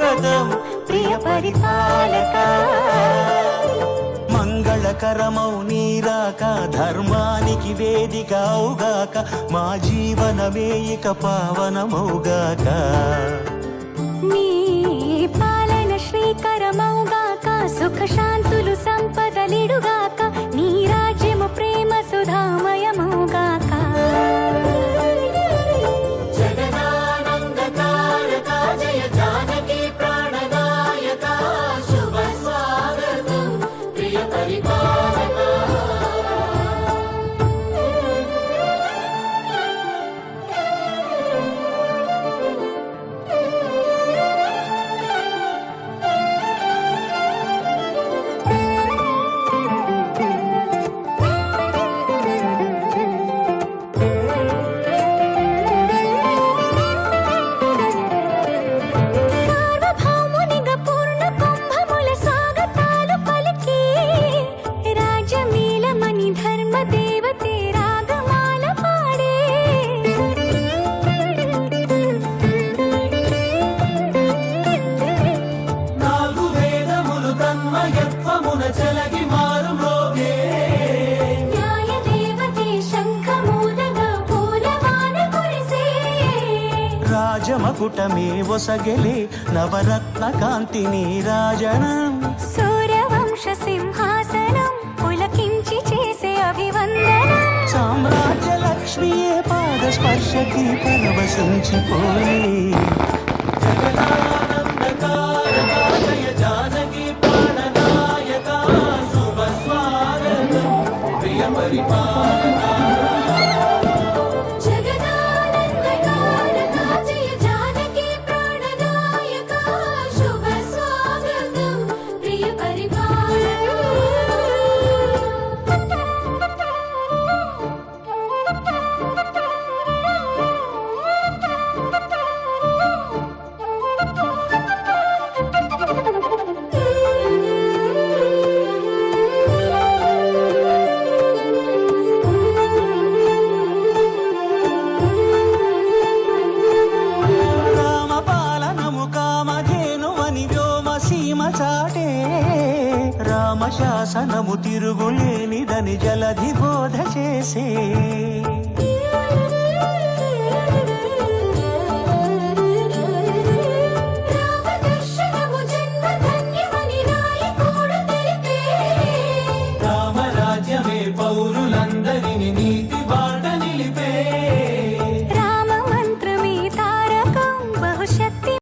స్వాగతం ప్రియ పరిపాలక. మంగళకరమౌ నీరాక ధర్మానికి వేదిక అవుగాక, మా జీవనమే ఇక పావనమౌగాక. నీ పాలన శ్రీకరమౌగాక, సుఖ శాంతులు సంపదలిడుగాక, నీ రాజ్యము ప్రేమ సుధామయమౌగాక. జగదానందకారక జయ జానకి ప్రాణదాయక, శుభ స్వాగతం ప్రియ పరిపాలక. సార్వభౌమునిగా పూర్ణ కుంభముల స్వాగతాలు పలికి, రాజ్యమేలమని ధర్మ దేవతే రాగమాల పాడే. నాలుగు వేదములు తన్మయత్వమున చెలగి మారు మ్రోగే, న్యాయ దేవతే శంఖమూదగా పూలవాన కురిసే. రాజమకుటమే ఒసగెలే నవరత్న కాంతి నీరాజనం. సూర్యవంశ సింహాసనం పులకించి చేసే అభివందనం. సామ్రాజ్య లక్ష్మియే పాద స్పర్శకి పరవశించిపోయి. జగదానందకారక జయ జానకి ప్రాణనాయక, శుభ స్వాగతం ప్రియ పరిపాలక. జగదానందకారక జయ జానకి ప్రాణదాయక, శుభ స్వాగతం ప్రియ రామపాలనము కామధేనువని వ్యోమ సీమ చాటే, రామశాసనము తిరుగులేనిదని జలధి బోధ చేసే.